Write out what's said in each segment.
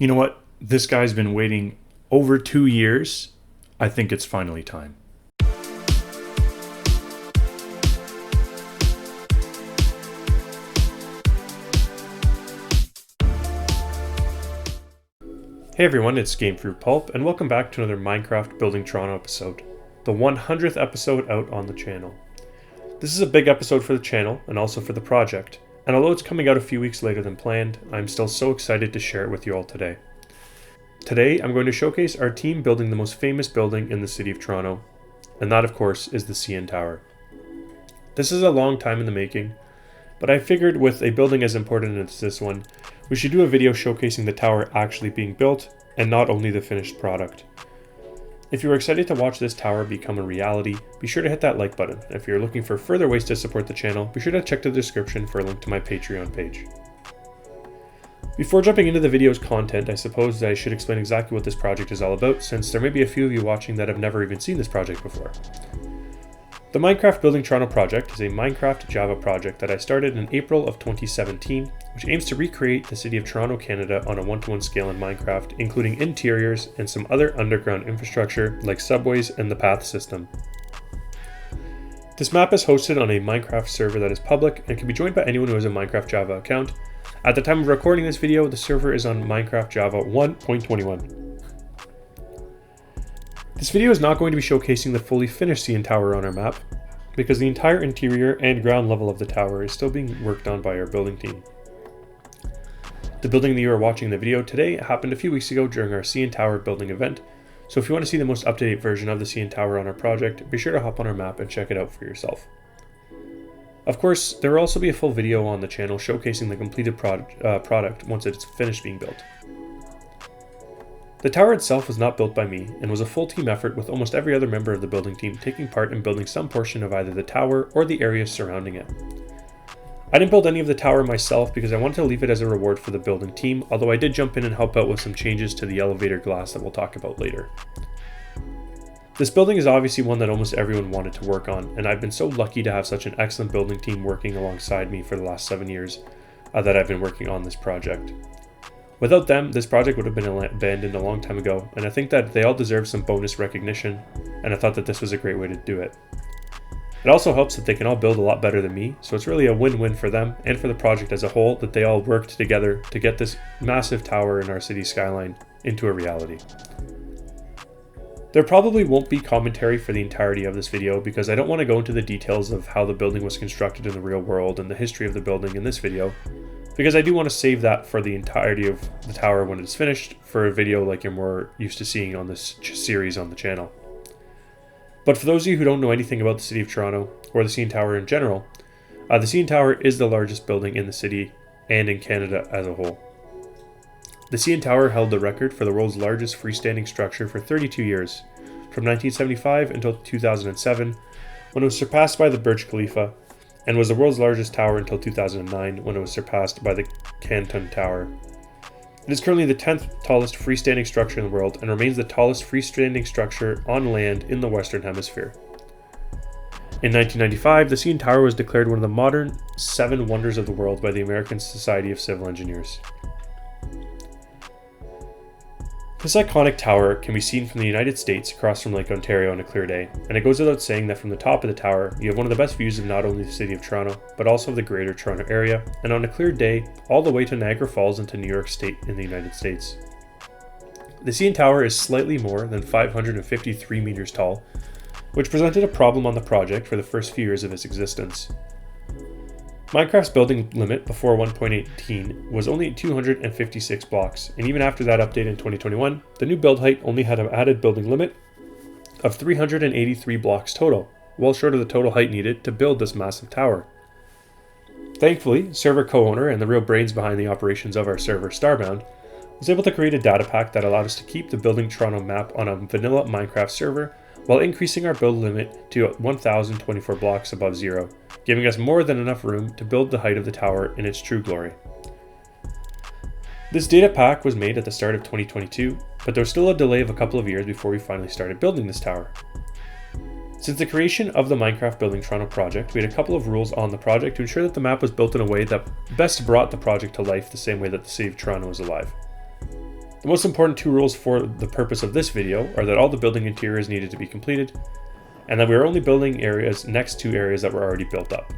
You know what? This guy's been waiting over 2 years. I think it's finally time. Hey everyone, it's Game Fruit Pulp, and welcome back to another Minecraft Building Toronto episode, the 100th episode out on the channel. This is a big episode for the channel, and also for the project, and although it's coming out a few weeks later than planned, I'm still so excited to share it with you all today. Today, I'm going to showcase our team building the most famous building in the city of Toronto, and that of course is the CN Tower. This is a long time in the making, but I figured with a building as important as this one, we should do a video showcasing the tower actually being built, and not only the finished product. If you are excited to watch this tower become a reality, be sure to hit that like button. If you're looking for further ways to support the channel, be sure to check the description for a link to my Patreon page. Before jumping into the video's content, I suppose that I should explain exactly what this project is all about, since there may be a few of you watching that have never even seen this project before. The Minecraft Building Toronto project is a Minecraft Java project that I started in April of 2017, which aims to recreate the city of Toronto, Canada on a one-to-one scale in Minecraft, including interiors and some other underground infrastructure like subways and the path system. This map is hosted on a Minecraft server that is public and can be joined by anyone who has a Minecraft Java account. At the time of recording this video, the server is on Minecraft Java 1.21. This video is not going to be showcasing the fully finished CN Tower on our map, because the entire interior and ground level of the tower is still being worked on by our building team. The building that you are watching in the video today happened a few weeks ago during our CN Tower building event, so if you want to see the most up-to-date version of the CN Tower on our project, be sure to hop on our map and check it out for yourself. Of course, there will also be a full video on the channel showcasing the completed product once it's finished being built. The tower itself was not built by me, and was a full team effort with almost every other member of the building team taking part in building some portion of either the tower or the area surrounding it. I didn't build any of the tower myself because I wanted to leave it as a reward for the building team, although I did jump in and help out with some changes to the elevator glass that we'll talk about later. This building is obviously one that almost everyone wanted to work on, and I've been so lucky to have such an excellent building team working alongside me for the last 7 years that I've been working on this project. Without them, this project would have been abandoned a long time ago, and I think that they all deserve some bonus recognition, and I thought that this was a great way to do it. It also helps that they can all build a lot better than me, so it's really a win-win for them and for the project as a whole that they all worked together to get this massive tower in our city skyline into a reality. There probably won't be commentary for the entirety of this video because I don't want to go into the details of how the building was constructed in the real world and the history of the building in this video, because I do want to save that for the entirety of the tower when it's finished for a video like you're more used to seeing on this series on the channel. But for those of you who don't know anything about the city of Toronto, or the CN Tower in general, the CN Tower is the largest building in the city and in Canada as a whole. The CN Tower held the record for the world's largest freestanding structure for 32 years, from 1975 until 2007, when it was surpassed by the Burj Khalifa, and was the world's largest tower until 2009, when it was surpassed by the Canton Tower. It is currently the 10th tallest freestanding structure in the world, and remains the tallest freestanding structure on land in the Western Hemisphere. In 1995, the CN Tower was declared one of the modern 7 wonders of the world by the American Society of Civil Engineers. This iconic tower can be seen from the United States across from Lake Ontario on a clear day, and it goes without saying that from the top of the tower, you have one of the best views of not only the city of Toronto, but also of the greater Toronto area, and on a clear day, all the way to Niagara Falls into New York State in the United States. The CN Tower is slightly more than 553 meters tall, which presented a problem on the project for the first few years of its existence. Minecraft's building limit before 1.18 was only 256 blocks, and even after that update in 2021, the new build height only had an added building limit of 383 blocks total, well short of the total height needed to build this massive tower. Thankfully, server co-owner and the real brains behind the operations of our server, Starbound, was able to create a data pack that allowed us to keep the Building Toronto map on a vanilla Minecraft server while increasing our build limit to 1,024 blocks above zero, giving us more than enough room to build the height of the tower in its true glory. This data pack was made at the start of 2022, but there was still a delay of a couple of years before we finally started building this tower. Since the creation of the Minecraft Building Toronto project, we had a couple of rules on the project to ensure that the map was built in a way that best brought the project to life the same way that the city of Toronto is alive. The most important two rules for the purpose of this video are that all the building interiors needed to be completed, and that we are only building areas next to areas that were already built up.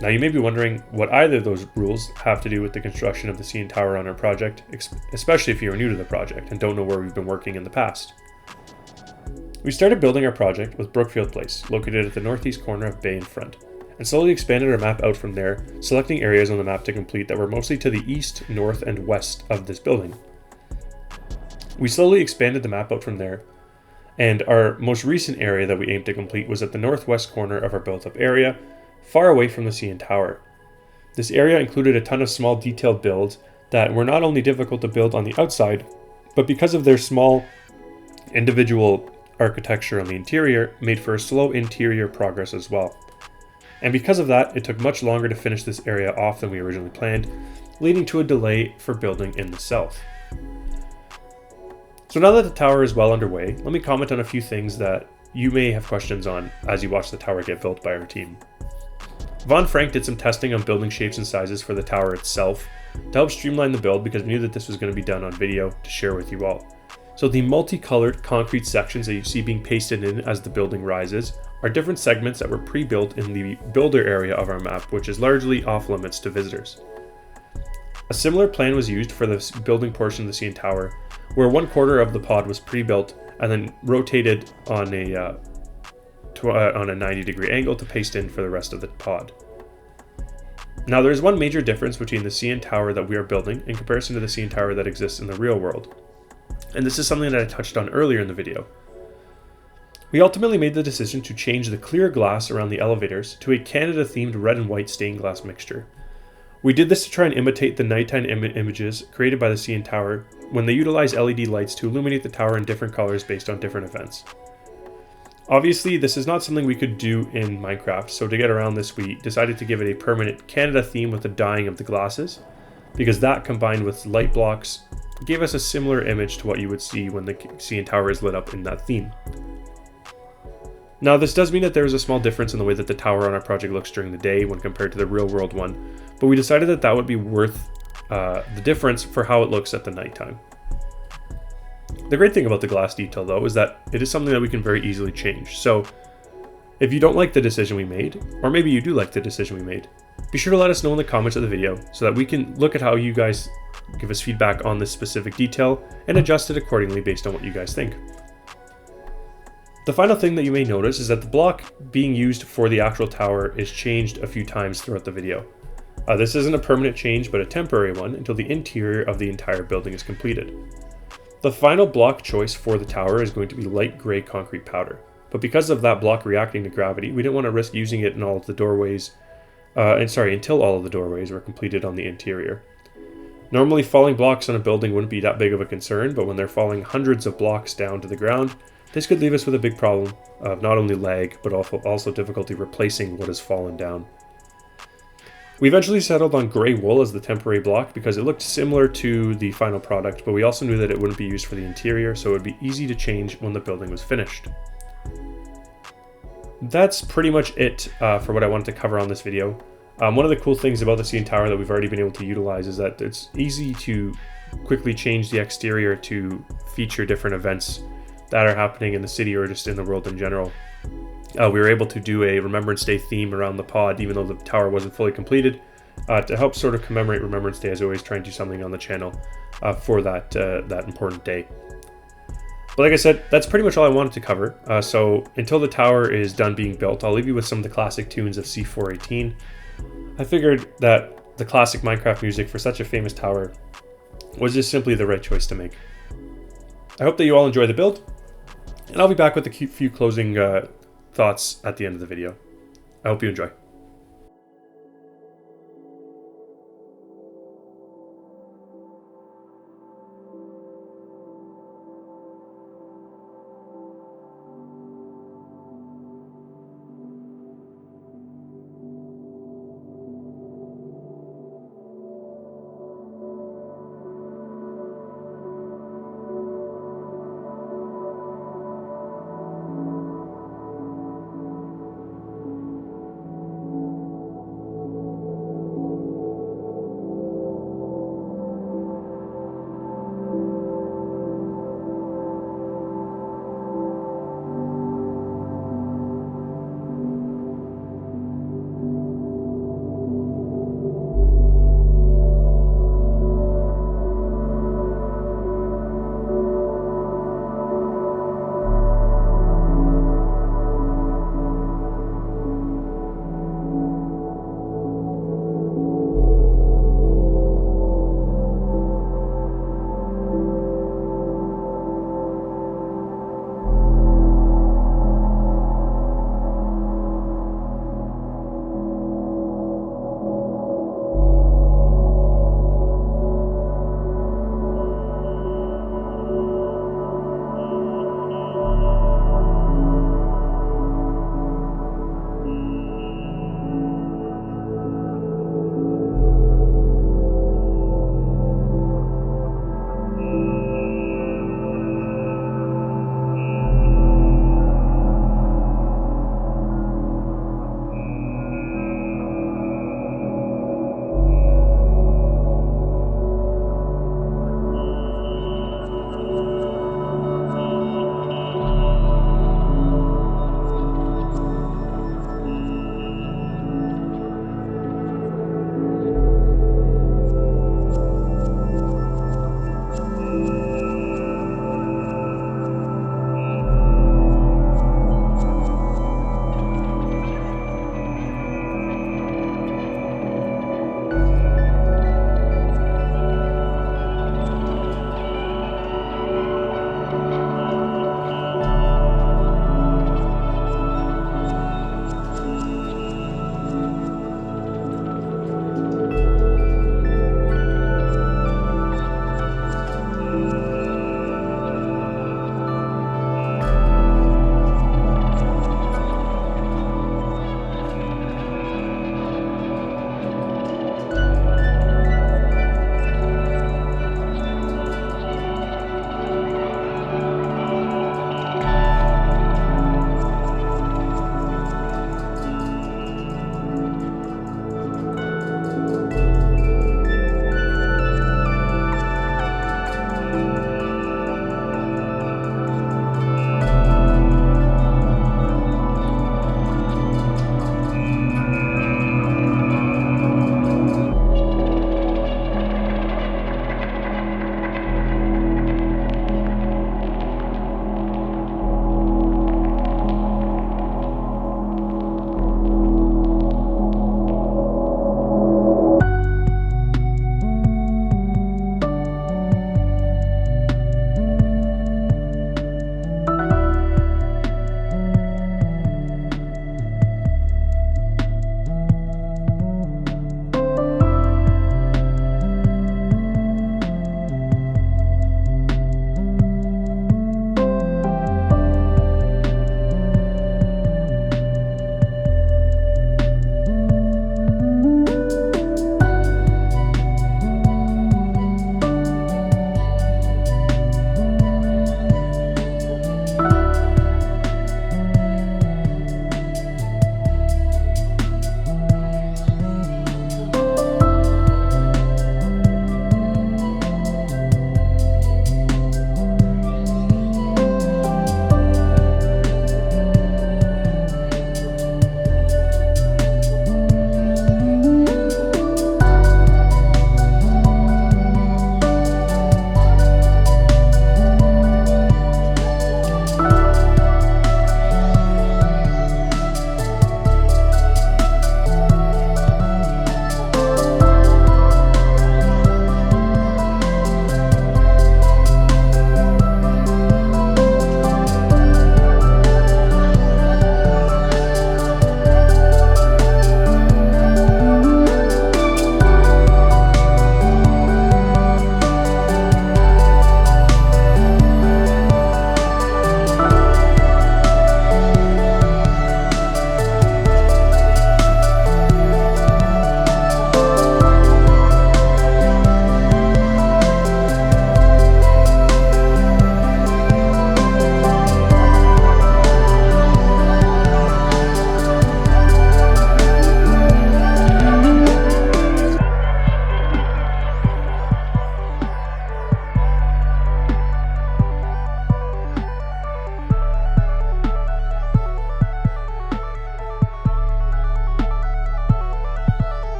Now you may be wondering what either of those rules have to do with the construction of the CN Tower on our project, especially if you are new to the project and don't know where we've been working in the past. We started building our project with Brookfield Place, located at the northeast corner of Bay and Front, and slowly expanded our map out from there, selecting areas on the map to complete that were mostly to the east, north, and west of this building. We slowly expanded the map out from there, and our most recent area that we aimed to complete was at the northwest corner of our built-up area, far away from the CN Tower. This area included a ton of small detailed builds that were not only difficult to build on the outside, but because of their small individual architecture on the interior, made for a slow interior progress as well. And because of that, it took much longer to finish this area off than we originally planned, leading to a delay for building in the south. So now that the tower is well underway, let me comment on a few things that you may have questions on as you watch the tower get built by our team. Von Frank did some testing on building shapes and sizes for the tower itself to help streamline the build, because we knew that this was going to be done on video to share with you all. So the multicolored concrete sections that you see being pasted in as the building rises are different segments that were pre-built in the builder area of our map, which is largely off limits to visitors. A similar plan was used for the building portion of the CN Tower, where 1/4 of the pod was pre-built and then rotated on a 90-degree angle to paste in for the rest of the pod. Now there is one major difference between the CN Tower that we are building in comparison to the CN Tower that exists in the real world. And this is something that I touched on earlier in the video. We ultimately made the decision to change the clear glass around the elevators to a Canada-themed red and white stained glass mixture. We did this to try and imitate the nighttime images created by the CN Tower when they utilize LED lights to illuminate the tower in different colors based on different events. Obviously, this is not something we could do in Minecraft, so to get around this, we decided to give it a permanent Canada theme with the dyeing of the glasses, because that combined with light blocks gave us a similar image to what you would see when the CN Tower is lit up in that theme. Now this does mean that there is a small difference in the way that the tower on our project looks during the day when compared to the real world one, but we decided that that would be worth the difference for how it looks at the nighttime. The great thing about the glass detail though is that it is something that we can very easily change. So if you don't like the decision we made, or maybe you do like the decision we made, be sure to let us know in the comments of the video so that we can look at how you guys give us feedback on this specific detail and adjust it accordingly based on what you guys think. The final thing that you may notice is that the block being used for the actual tower is changed a few times throughout the video. This isn't a permanent change, but a temporary one until the interior of the entire building is completed. The final block choice for the tower is going to be light gray concrete powder, but because of that block reacting to gravity, we didn't want to risk using it in all of the doorways, until all of the doorways were completed on the interior. Normally falling blocks on a building wouldn't be that big of a concern, but when they're falling hundreds of blocks down to the ground, this could leave us with a big problem of not only lag, but also difficulty replacing what has fallen down. We eventually settled on gray wool as the temporary block because it looked similar to the final product, but we also knew that it wouldn't be used for the interior, so it would be easy to change when the building was finished. That's pretty much it for what I wanted to cover on this video. One of the cool things about the CN Tower that we've already been able to utilize is that it's easy to quickly change the exterior to feature different events that are happening in the city or just in the world in general. We were able to do a Remembrance Day theme around the pod, even though the tower wasn't fully completed, to help sort of commemorate Remembrance Day, as I always try and do something on the channel for that important day. But like I said, that's pretty much all I wanted to cover. So until the tower is done being built, I'll leave you with some of the classic tunes of C418. I figured that the classic Minecraft music for such a famous tower was just simply the right choice to make. I hope that you all enjoy the build, and I'll be back with a few closing thoughts at the end of the video. I hope you enjoy.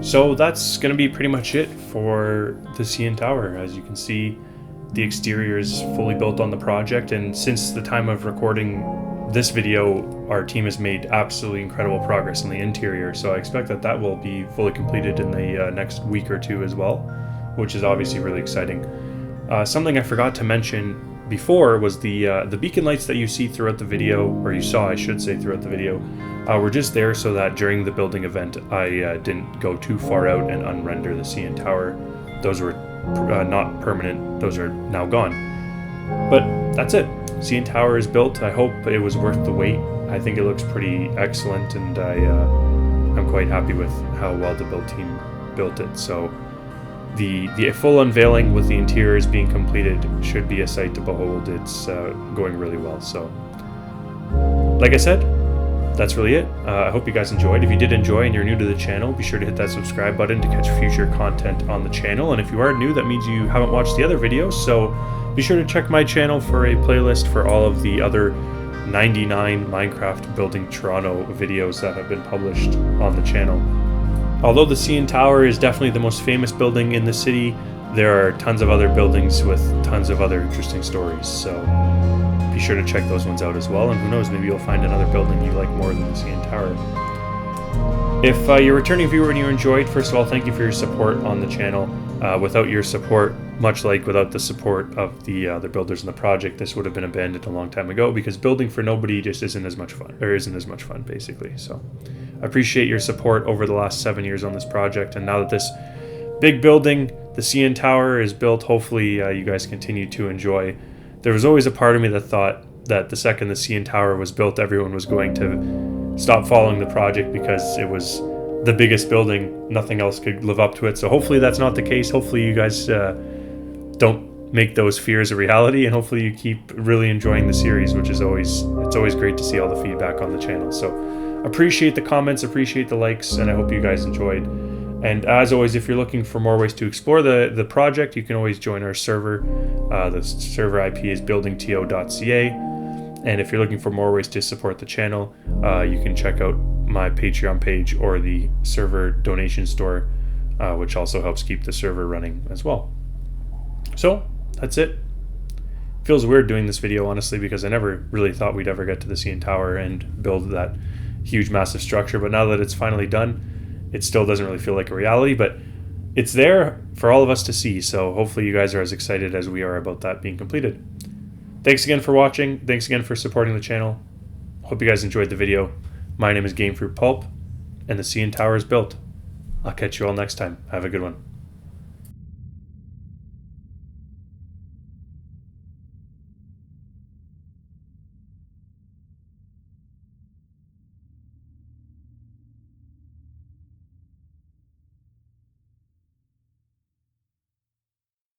So that's going to be pretty much it for the CN Tower. As you can see, the exterior is fully built on the project, and since the time of recording this video, our team has made absolutely incredible progress in the interior, so I expect that that will be fully completed in the next week or two as well, which is obviously really exciting. Something I forgot to mention before was the beacon lights that you see throughout the video, or you saw, I should say, throughout the video, were just there so that during the building event I didn't go too far out and unrender the CN Tower. Those were not permanent, those are now gone. But that's it. CN Tower is built. I hope it was worth the wait. I think it looks pretty excellent, and I'm quite happy with how well the build team built it. So the full unveiling with the interiors being completed should be a sight to behold. It's going really well. So like I said, that's really it. I hope you guys enjoyed. If you did enjoy and you're new to the channel, be sure to hit that subscribe button to catch future content on the channel. And if you are new, that means you haven't watched the other videos, so be sure to check my channel for a playlist for all of the other 99 Minecraft Building Toronto videos that have been published on the channel. Although the CN Tower is definitely the most famous building in the city, there are tons of other buildings with tons of other interesting stories, so be sure to check those ones out as well, and who knows, maybe you'll find another building you like more than the CN Tower. If you're a returning viewer and you enjoyed, first of all, thank you for your support on the channel. Without your support, much like without the support of the builders in the project, this would have been abandoned a long time ago, because building for nobody just isn't as much fun, basically. So I appreciate your support over the last 7 years on this project, and now that this big building, the CN Tower, is built, hopefully you guys continue to enjoy. There was always a part of me that thought that the second the CN Tower was built, everyone was going to stop following the project because it was the biggest building. Nothing else could live up to it. So hopefully that's not the case. Hopefully you guys don't make those fears a reality, and hopefully you keep really enjoying the series, which is it's always great to see all the feedback on the channel. So appreciate the comments, appreciate the likes, and I hope you guys enjoyed. And as always, if you're looking for more ways to explore the project, you can always join our server. The server IP is buildingto.ca. And if you're looking for more ways to support the channel, you can check out my Patreon page or the server donation store, which also helps keep the server running as well. So that's it. Feels weird doing this video, honestly, because I never really thought we'd ever get to the CN Tower and build that huge, massive structure. But now that it's finally done, it still doesn't really feel like a reality, but it's there for all of us to see. So hopefully you guys are as excited as we are about that being completed. Thanks again for watching. Thanks again for supporting the channel. Hope you guys enjoyed the video. My name is Game Fruit Pulp, and the CN Tower is built. I'll catch you all next time. Have a good one.